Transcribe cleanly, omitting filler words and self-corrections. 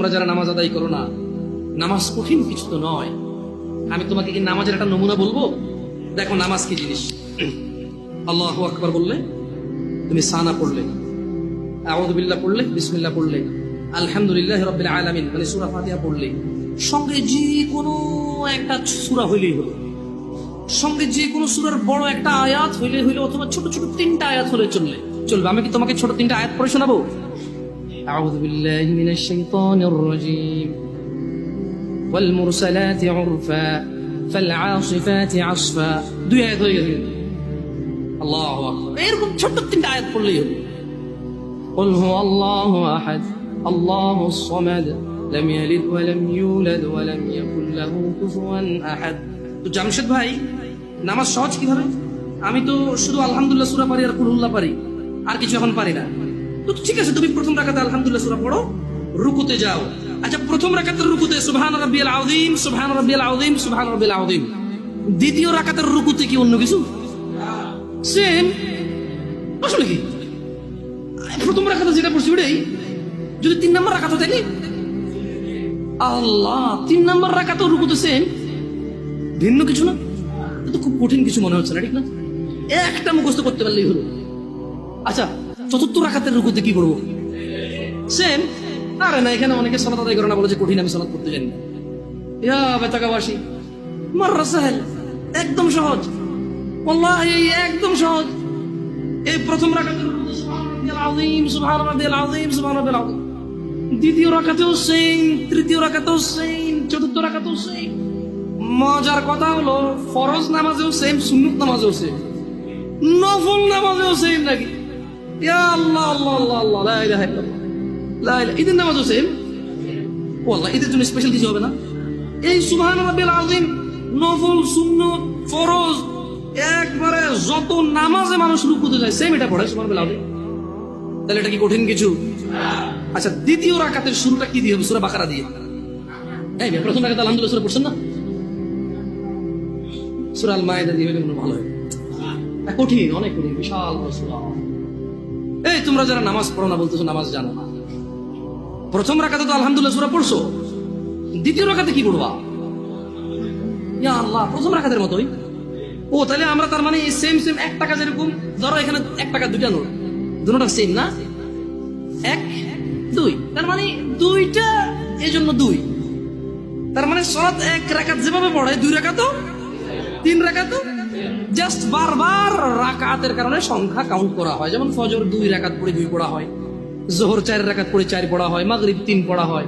তোমরা যারা নামাজ আদায় করো না, নামাজ কঠিন কিছু তো নয়। আমি তোমাকে কি নামাজের একটা নমুনা বলবো? দেখো নামাজ কি জিনিস। আল্লাহু আকবার বললে, তুমি সানা পড়লে, আউযু বিল্লাহ পড়লে, বিসমিল্লাহ পড়লে, আলহামদুলিল্লাহি রাব্বিল আলামিন মানে সূরা ফাতিহা পড়লে, সঙ্গে যে কোনো একটা সূরা হইলেই হলো, সঙ্গে যে কোনো সূরার বড় একটা আয়াত হইলে হইলো, অথবা ছোট ছোট তিনটা আয়াত হলে চলবে। আমি কি তোমাকে ছোট তিনটা আয়াত পড়ে শোনাবো? আউযু বিল্লাহি মিনাশ শাইতানির রাজীম, ওয়াল মুরসালাতি উরফা ফাল আসিফাতি আসফা। দুই আয়াত হয়ে গেছে। আল্লাহু আকবার। এরকম ছোট তিনটা আয়াত পড়লেই হলো। قل هو الله أحد الله الصمد لم يلد ولم يولد ولم يكن له كفوا أحد। তো জামশেদ ভাই, নামাজ সহজ কিভাবে? আমি তো শুধু আলহামদুলিল্লাহ সূরা পারি আর কুল পারি, আর কিছু এখন পারি না। তো ঠিক আছে, তুমি প্রথম রাকাতে আলহামদুলিল্লাহ সূরা পড়ো, রুকুতে যাও। আচ্ছা, প্রথম রাকাতের রুকুতে সুবহান রাব্বিয়াল আযীম, সুবহান রাব্বিয়াল আযীম, সুবহান রাব্বিয়াল আযীম। দ্বিতীয় রাকাতের রুকুতে কি অন্য কিছু? সেম। আসলে কি প্রথম রাকাতে যেটা পড়ছি ওটাই, যদি 3 নম্বর রাকাতে থাকে, আল্লাহ 3 নম্বর রাকাতেও রুকুতে সেম, ভিন্ন কিছু না। তো খুব কঠিন কিছু মনে হচ্ছে না, ঠিক না? একটা মুখস্থ করতে পারলেই হলো। আচ্ছা, চতুর্থ রাকাতের রুকুতে কি করবো? সেম। আরে না, এখানে অনেকে সালাত আদায় করে না, বলে যে কঠিন, আমি সালাত করতে জানি না। ইয়া বেতাকাবাসী, মাররা সাহেল, একদম সহজ, ওয়াল্লাহি একদম সহজ। এই প্রথম রাকাতের রুকুতে সুবহান রাব্বিয়াল আযীম, সুবহান রাব্বিয়াল আযীম, সুবহান রাব্বিয়াল আযীম। দ্বিতীয় রাকাতেও সেম, তৃতীয় রাকাতেও সেম, চতুর্থ রাকাতেও সেম। মজার কথা হলো, ফরজ নামাজেও সেম, সুন্নত নামাজেও সেম, নফল নামাজেও সেম নাকি? ইয়া আল্লাহ আল্লাহ আল্লাহ আল্লাহ, লা ইলাহা ইল্লাল্লাহ, লা ইলাহা। ঈদের নামাজও সেম। ওয়াল্লাহ, ঈদের জন্য স্পেশাল কিছু হবে না? এই সুবহান রাব্বিয়াল আযীম, নফল, সুন্নত, ফরজ, একবারে যত নামাজে মানুষ রুকুতে যায় সেম এটা পড়ে সুবহান রাব্বিয়াল আযীম। তাহলে এটা কি কঠিন কিছু? আচ্ছা, দ্বিতীয় রাকাতের শুরুটা কি দিয়ে হবে? সূরা বাকারা দিয়ে। এই প্রথম রাকাতে আলহামদুলিল্লাহ সূরা পড়ছেন না? সূরা আল মাইদা দিয়ে হলে মনে ভালো হয়। কঠিন, অনেক কঠিন, বিশাল বড় সূরা। এই তোমরা যারা নামাজ পড়ো না, বলতেছো নামাজ জানো না, প্রথম রাকাতে তো আলহামদুলিল্লাহ সূরা পড়ছো, দ্বিতীয় রাকাতে কি পড়বা? ইয়া আল্লাহ, প্রথম রাকাতের মতোই। ও তাহলে আমরা তার মানে সেম সেম 1 টাকা, যেরকম ধরো এখানে 1 টাকা দুইটা নোট, দুটোটা সেম না? 1 2, তার মানে দুইটা, এই জন্য 2। তার মানে সালাত 1 রাকাত যেভাবে পড়ে, 2 রাকাতও, 3 রাকাতও, জাস্ট বারবার রাকাতের কারণে সংখ্যা কাউন্ট করা হয়। যেমন ফজর 2 রাকাত পড়ে 2 পড়া হয়, যোহর 4 রাকাত পড়ে 4 পড়া হয়, মাগরিব 3 পড়া হয়।